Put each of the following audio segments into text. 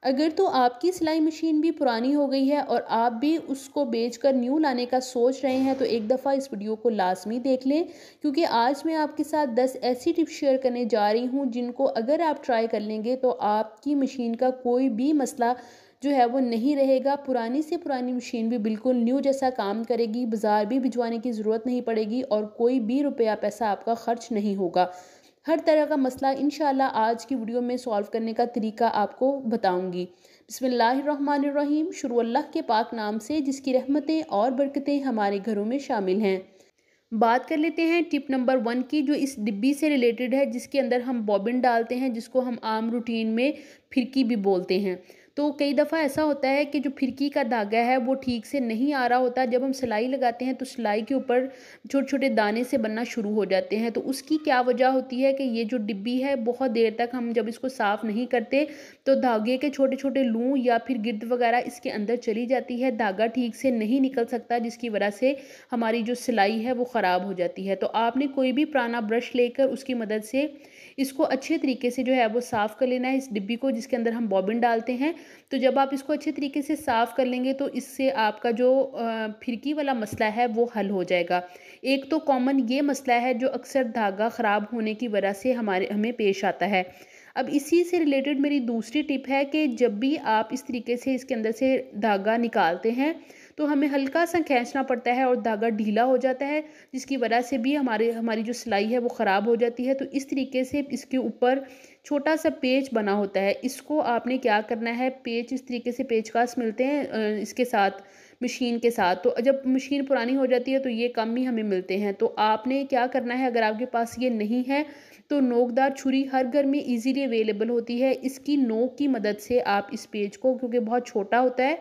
अगर तो आपकी सिलाई मशीन भी पुरानी हो गई है और आप भी उसको बेचकर न्यू लाने का सोच रहे हैं तो एक दफ़ा इस वीडियो को लाजमी देख लें, क्योंकि आज मैं आपके साथ 10 ऐसी टिप्स शेयर करने जा रही हूं जिनको अगर आप ट्राई कर लेंगे तो आपकी मशीन का कोई भी मसला जो है वो नहीं रहेगा। पुरानी से पुरानी मशीन भी बिल्कुल न्यू जैसा काम करेगी, बाज़ार भी भिजवाने की ज़रूरत नहीं पड़ेगी और कोई भी रुपया पैसा आपका खर्च नहीं होगा। हर तरह का मसला इंशाल्लाह आज की वीडियो में सॉल्व करने का तरीका आपको बताऊंगी। बिस्मिल्लाहिर्रहमानिर्रहीम। शुरू अल्लाह के पाक नाम से जिसकी रहमतें और बरकतें हमारे घरों में शामिल हैं। बात कर लेते हैं टिप नंबर 1 की, जो इस डिब्बी से रिलेटेड है, जिसके अंदर हम बॉबिन डालते हैं, जिसको हम आम रूटीन में फिरकी भी बोलते हैं। तो कई दफ़ा ऐसा होता है कि जो फिरकी का धागा है वो ठीक से नहीं आ रहा होता। जब हम सिलाई लगाते हैं तो सिलाई के ऊपर छोटे छोटे दाने से बनना शुरू हो जाते हैं। तो उसकी क्या वजह होती है कि ये जो डिब्बी है बहुत देर तक हम जब इसको साफ़ नहीं करते तो धागे के छोटे छोटे लूँ या फिर गिर्द वगैरह इसके अंदर चली जाती है, धागा ठीक से नहीं निकल सकता, जिसकी वजह से हमारी जो सिलाई है वो ख़राब हो जाती है। तो आपने कोई भी पुराना ब्रश लेकर उसकी मदद से इसको अच्छे तरीके से जो है वो साफ़ कर लेना है, इस डिब्बी को जिसके अंदर हम बॉबिन डालते हैं। तो जब आप इसको अच्छे तरीके से साफ़ कर लेंगे तो इससे आपका जो फिरकी वाला मसला है वो हल हो जाएगा। एक तो कॉमन ये मसला है जो अक्सर धागा ख़राब होने की वजह से हमें पेश आता है। अब इसी से रिलेटेड मेरी दूसरी टिप है कि जब भी आप इस तरीके से इसके अंदर से धागा निकालते हैं तो हमें हल्का सा खींचना पड़ता है और धागा ढीला हो जाता है, जिसकी वजह से भी हमारी जो सिलाई है वो ख़राब हो जाती है। तो इस तरीके से इसके ऊपर छोटा सा पेच बना होता है, इसको आपने क्या करना है, पेच इस तरीके से पेचकस मिलते हैं इसके साथ मशीन के साथ। तो जब मशीन पुरानी हो जाती है तो ये कम ही हमें मिलते हैं। तो आपने क्या करना है, अगर आपके पास ये नहीं है तो नोकदार छुरी हर घर में इजीली अवेलेबल होती है। इसकी नोक की मदद से आप इस पेज को, क्योंकि बहुत छोटा होता है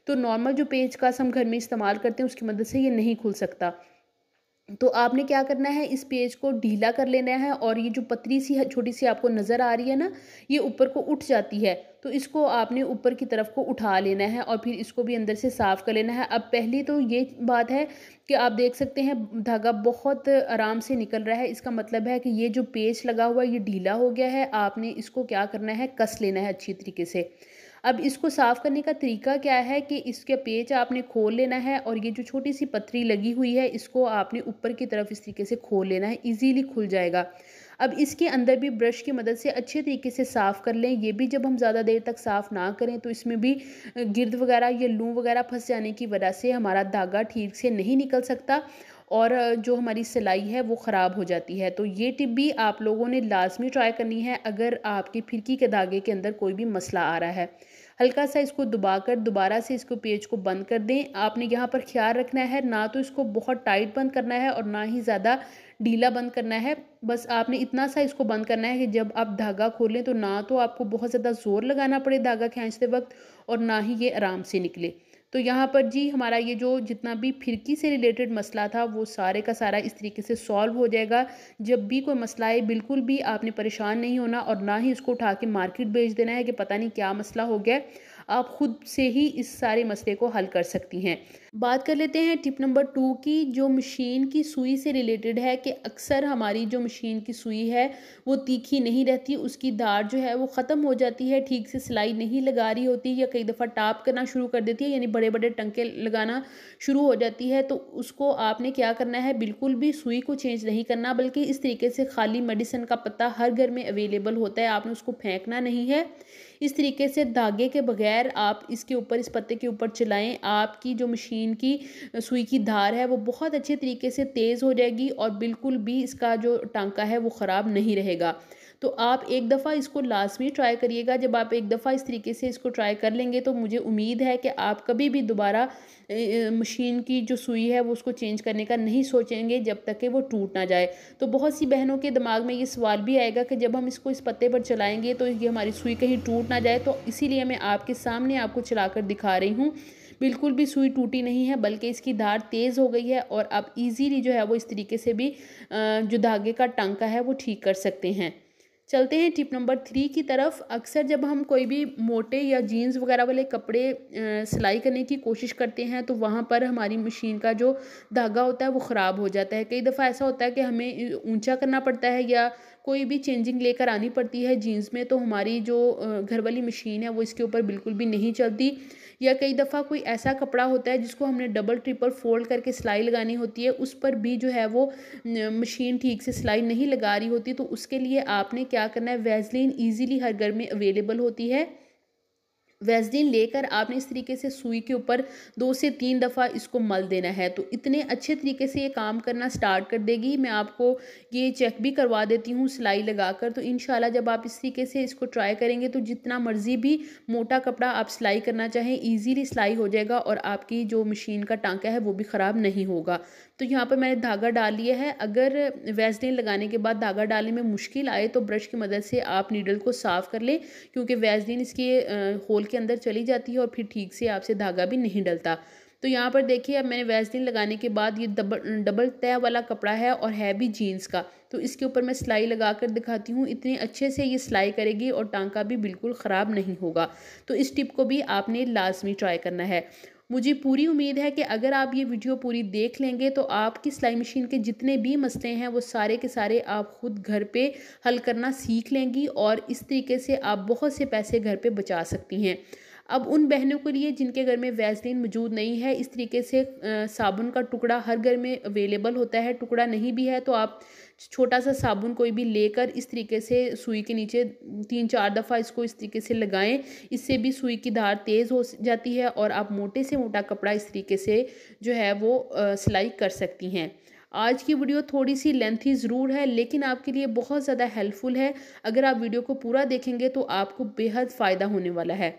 तो नॉर्मल जो पेचकस हम घर में इस्तेमाल करते हैं उसकी मदद से ये नहीं खुल सकता। तो आपने क्या करना है, इस पेज को ढीला कर लेना है और ये जो पतली सी छोटी सी आपको नज़र आ रही है ना, ये ऊपर को उठ जाती है। तो इसको आपने ऊपर की तरफ को उठा लेना है और फिर इसको भी अंदर से साफ़ कर लेना है। अब पहली तो ये बात है कि आप देख सकते हैं धागा बहुत आराम से निकल रहा है, इसका मतलब है कि ये जो पेच लगा हुआ है ये ढीला हो गया है। आपने इसको क्या करना है, कस लेना है अच्छी तरीके से। अब इसको साफ़ करने का तरीका क्या है कि इसके पेच आपने खोल लेना है और ये जो छोटी सी पतरी लगी हुई है इसको आपने ऊपर की तरफ इस तरीके से खोल लेना है, इजीली खुल जाएगा। अब इसके अंदर भी ब्रश की मदद से अच्छे तरीके से साफ़ कर लें। ये भी जब हम ज़्यादा देर तक साफ़ ना करें तो इसमें भी गिर्द वगैरह या लू वगैरह फंस जाने की वजह से हमारा धागा ठीक से नहीं निकल सकता और जो हमारी सिलाई है वो ख़राब हो जाती है। तो ये टिप भी आप लोगों ने लाजमी ट्राई करनी है अगर आपकी फिरकी के धागे के अंदर कोई भी मसला आ रहा है। हल्का सा इसको दबाकर दोबारा से इसको पेज को बंद कर दें। आपने यहाँ पर ख्याल रखना है, ना तो इसको बहुत टाइट बंद करना है और ना ही ज़्यादा ढीला बंद करना है। बस आपने इतना सा इसको बंद करना है कि जब आप धागा खोलें तो ना तो आपको बहुत ज़्यादा ज़ोर लगाना पड़े धागा खींचते वक्त और ना ही ये आराम से निकले। तो यहाँ पर जी हमारा ये जो जितना भी फिरकी से रिलेटेड मसला था वो सारे का सारा इस तरीके से सॉल्व हो जाएगा। जब भी कोई मसला है बिल्कुल भी आपने परेशान नहीं होना और ना ही इसको उठा के मार्केट भेज देना है कि पता नहीं क्या मसला हो गया। आप खुद से ही इस सारे मसले को हल कर सकती हैं। बात कर लेते हैं टिप नंबर 2 की, जो मशीन की सुई से रिलेटेड है कि अक्सर हमारी जो मशीन की सुई है वो तीखी नहीं रहती, उसकी धार जो है वो ख़त्म हो जाती है, ठीक से सिलाई नहीं लगा रही होती या कई दफ़ा टाप करना शुरू कर देती है, यानी बड़े बड़े टंके लगाना शुरू हो जाती है। तो उसको आपने क्या करना है, बिल्कुल भी सुई को चेंज नहीं करना, बल्कि इस तरीके से खाली मेडिसिन का पत्ता हर घर में अवेलेबल होता है, आपने उसको फेंकना नहीं है। इस तरीके से धागे के बगैर आप इसके ऊपर, इस पत्ते के ऊपर चलाएं, आपकी जो मशीन की सुई की धार है वो बहुत अच्छे तरीके से तेज़ हो जाएगी और बिल्कुल भी इसका जो टांका है वो ख़राब नहीं रहेगा। तो आप एक दफ़ा इसको लाजमी ट्राई करिएगा। जब आप एक दफ़ा इस तरीके से इसको ट्राई कर लेंगे तो मुझे उम्मीद है कि आप कभी भी दोबारा मशीन की जो सुई है वो उसको चेंज करने का नहीं सोचेंगे जब तक कि वो टूट ना जाए। तो बहुत सी बहनों के दिमाग में ये सवाल भी आएगा कि जब हम इसको इस पत्ते पर चलाएंगे तो ये हमारी सुई कहीं टूट ना जाए। तो इसीलिए मैं आपके सामने आपको चलाकर दिखा रही हूँ। बिल्कुल भी सुई टूटी नहीं है, बल्कि इसकी धार तेज़ हो गई है और आप इजीली जो है वो इस तरीके से भी जो धागे का टांका है वो ठीक कर सकते हैं। चलते हैं टिप नंबर 3 की तरफ। अक्सर जब हम कोई भी मोटे या जीन्स वगैरह वाले कपड़े सिलाई करने की कोशिश करते हैं तो वहाँ पर हमारी मशीन का जो धागा होता है वो ख़राब हो जाता है। कई दफ़ा ऐसा होता है कि हमें ऊंचा करना पड़ता है या कोई भी चेंजिंग लेकर आनी पड़ती है जीन्स में, तो हमारी जो घर वाली मशीन है वो इसके ऊपर बिल्कुल भी नहीं चलती। या कई दफ़ा कोई ऐसा कपड़ा होता है जिसको हमने डबल ट्रिपल फोल्ड करके सिलाई लगानी होती है, उस पर भी जो है वो मशीन ठीक से सिलाई नहीं लगा रही होती, तो उसके लिए आपने क्या करना है, वैसलीन ईज़िली हर घर में अवेलेबल होती है। वैसलीन लेकर आपने इस तरीके से सुई के ऊपर 2 से 3 दफ़ा इसको मल देना है, तो इतने अच्छे तरीके से ये काम करना स्टार्ट कर देगी। मैं आपको ये चेक भी करवा देती हूँ सिलाई लगाकर, तो इंशाल्लाह जब आप इस तरीके से इसको ट्राई करेंगे तो जितना मर्ज़ी भी मोटा कपड़ा आप सिलाई करना चाहें ईज़िली सिलाई हो जाएगा और आपकी जो मशीन का टाँका है वो भी ख़राब नहीं होगा। तो यहाँ पर मैंने धागा डाल लिया है। अगर वैसलीन लगाने के बाद धागा डालने में मुश्किल आए तो ब्रश की मदद से आप नीडल को साफ़ कर लें, क्योंकि वैसलीन इसके होल के अंदर चली जाती है और फिर ठीक से आपसे धागा भी नहीं डलता। तो यहाँ पर देखिए, अब मैंने वैसलीन लगाने के बाद ये डबल तह वाला कपड़ा है और है भी जीन्स का, तो इसके ऊपर मैं सिलाई लगा कर दिखाती हूँ। इतने अच्छे से ये सिलाई करेगी और टांका भी बिल्कुल ख़राब नहीं होगा। तो इस टिप को भी आपने लाजमी ट्राई करना है। मुझे पूरी उम्मीद है कि अगर आप ये वीडियो पूरी देख लेंगे तो आपकी सिलाई मशीन के जितने भी मसले हैं वो सारे के सारे आप खुद घर पे हल करना सीख लेंगी और इस तरीके से आप बहुत से पैसे घर पे बचा सकती हैं। अब उन बहनों के लिए जिनके घर में वैसलीन मौजूद नहीं है, इस तरीके से साबुन का टुकड़ा हर घर में अवेलेबल होता है। टुकड़ा नहीं भी है तो आप छोटा सा साबुन कोई भी लेकर इस तरीके से सुई के नीचे 3-4 दफ़ा इसको इस तरीके से लगाएं। इससे भी सुई की धार तेज़ हो जाती है और आप मोटे से मोटा कपड़ा इस तरीके से जो है वो सिलाई कर सकती हैं। आज की वीडियो थोड़ी सी लेंथी ज़रूर है, लेकिन आपके लिए बहुत ज़्यादा हेल्पफुल है। अगर आप वीडियो को पूरा देखेंगे तो आपको बेहद फ़ायदा होने वाला है।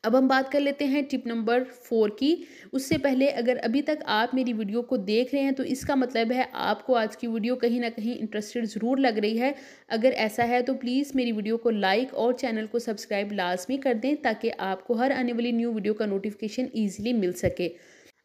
अब हम बात कर लेते हैं टिप नंबर 4 की। उससे पहले अगर अभी तक आप मेरी वीडियो को देख रहे हैं तो इसका मतलब है आपको आज की वीडियो कहीं ना कहीं इंटरेस्टेड ज़रूर लग रही है। अगर ऐसा है तो प्लीज़ मेरी वीडियो को लाइक और चैनल को सब्सक्राइब लाजमी कर दें, ताकि आपको हर आने वाली न्यू वीडियो का नोटिफिकेशन ईजिली मिल सके।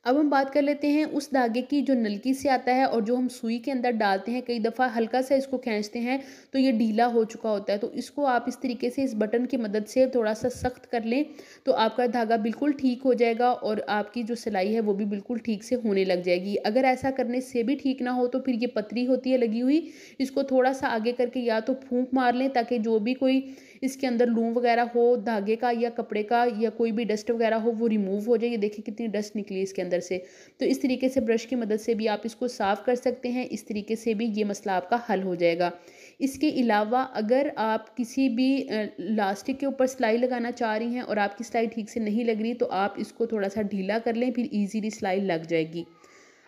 अब हम बात कर लेते हैं उस धागे की जो नलकी से आता है और जो हम सुई के अंदर डालते हैं। कई दफ़ा हल्का सा इसको खींचते हैं तो ये ढीला हो चुका होता है, तो इसको आप इस तरीके से इस बटन की मदद से थोड़ा सा सख्त कर लें तो आपका धागा बिल्कुल ठीक हो जाएगा और आपकी जो सिलाई है वो भी बिल्कुल ठीक से होने लग जाएगी। अगर ऐसा करने से भी ठीक ना हो तो फिर ये पतली होती है लगी हुई, इसको थोड़ा सा आगे करके या तो फूंक मार लें ताकि जो भी कोई इसके अंदर लूम वगैरह हो धागे का या कपड़े का या कोई भी डस्ट वगैरह हो वो रिमूव हो जाए। ये देखिए कितनी डस्ट निकली इसके अंदर से। तो इस तरीके से ब्रश की मदद से भी आप इसको साफ़ कर सकते हैं। इस तरीके से भी ये मसला आपका हल हो जाएगा। इसके अलावा अगर आप किसी भी लास्टिक के ऊपर सिलाई लगाना चाह रही हैं और आपकी सिलाई ठीक से नहीं लग रही तो आप इसको थोड़ा सा ढीला कर लें, फिर ईजीली सिलाई लग जाएगी।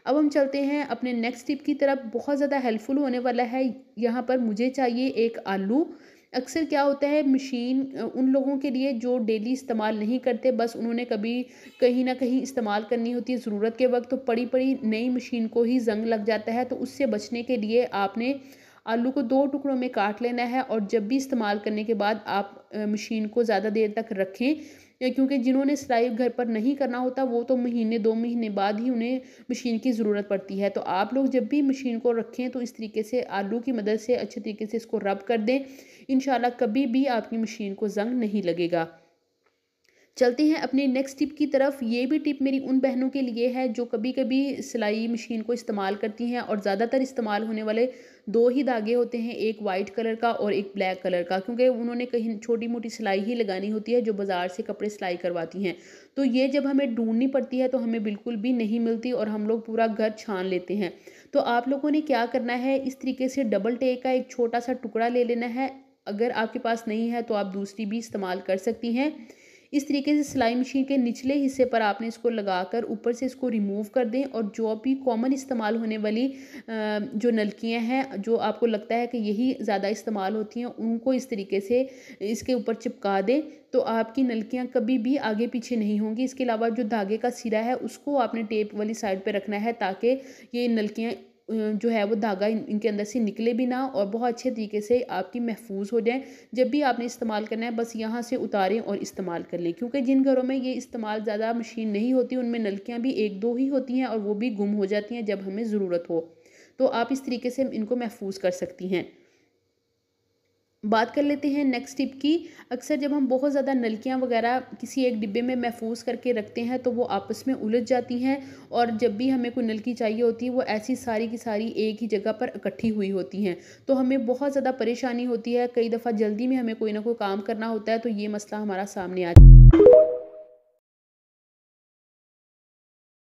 अब हम चलते हैं अपने नेक्स्ट टिप की तरफ। बहुत ज़्यादा हेल्पफुल होने वाला है। यहाँ पर मुझे चाहिए एक आलू। अक्सर क्या होता है मशीन उन लोगों के लिए जो डेली इस्तेमाल नहीं करते, बस उन्होंने कभी कहीं ना कहीं इस्तेमाल करनी होती है ज़रूरत के वक्त, तो पड़ी पड़ी नई मशीन को ही जंग लग जाता है। तो उससे बचने के लिए आपने आलू को 2 टुकड़ों में काट लेना है और जब भी इस्तेमाल करने के बाद आप मशीन को ज़्यादा देर तक रखें, क्योंकि जिन्होंने सिलाई घर पर नहीं करना होता वो तो महीने 2 महीने बाद ही उन्हें मशीन की ज़रूरत पड़ती है। तो आप लोग जब भी मशीन को रखें तो इस तरीके से आलू की मदद से अच्छे तरीके से इसको रब कर दें। इंशाल्लाह कभी भी आपकी मशीन को जंग नहीं लगेगा। चलते हैं अपनी नेक्स्ट टिप की तरफ। ये भी टिप मेरी उन बहनों के लिए है जो कभी कभी सिलाई मशीन को इस्तेमाल करती हैं और ज़्यादातर इस्तेमाल होने वाले 2 ही धागे होते हैं, एक वाइट कलर का और एक ब्लैक कलर का, क्योंकि उन्होंने कहीं छोटी मोटी सिलाई ही लगानी होती है जो बाज़ार से कपड़े सिलाई करवाती हैं। तो ये जब हमें ढूंढनी पड़ती है तो हमें बिल्कुल भी नहीं मिलती और हम लोग पूरा घर छान लेते हैं। तो आप लोगों ने क्या करना है, इस तरीके से डबल टेक का एक छोटा सा टुकड़ा ले लेना है। अगर आपके पास नहीं है तो आप दूसरी भी इस्तेमाल कर सकती हैं। इस तरीके से सिलाई मशीन के निचले हिस्से पर आपने इसको लगाकर ऊपर से इसको रिमूव कर दें और जो भी कॉमन इस्तेमाल होने वाली जो नलकियां हैं जो आपको लगता है कि यही ज़्यादा इस्तेमाल होती हैं उनको इस तरीके से इसके ऊपर चिपका दें, तो आपकी नलकियां कभी भी आगे पीछे नहीं होंगी। इसके अलावा जो धागे का सिरा है उसको आपने टेप वाली साइड पर रखना है ताकि ये नलकियां जो है वो धागा इनके अंदर से निकले भी ना और बहुत अच्छे तरीके से आपकी महफूज हो जाए। जब भी आपने इस्तेमाल करना है बस यहाँ से उतारें और इस्तेमाल कर लें, क्योंकि जिन घरों में ये इस्तेमाल ज़्यादा मशीन नहीं होती उनमें नलकियाँ भी 1-2 ही होती हैं और वो भी गुम हो जाती हैं जब हमें ज़रूरत हो। तो आप इस तरीके से इनको महफूज कर सकती हैं। बात कर लेते हैं नेक्स्ट टिप की। अक्सर जब हम बहुत ज़्यादा नलकियाँ वगैरह किसी एक डिब्बे में महफूज करके रखते हैं तो वो आपस में उलझ जाती हैं, और जब भी हमें कोई नलकी चाहिए होती है वो ऐसी सारी की सारी एक ही जगह पर इकट्ठी हुई होती हैं, तो हमें बहुत ज़्यादा परेशानी होती है। कई दफ़ा जल्दी में हमें कोई ना कोई काम करना होता है तो ये मसला हमारा सामने आ जाता है।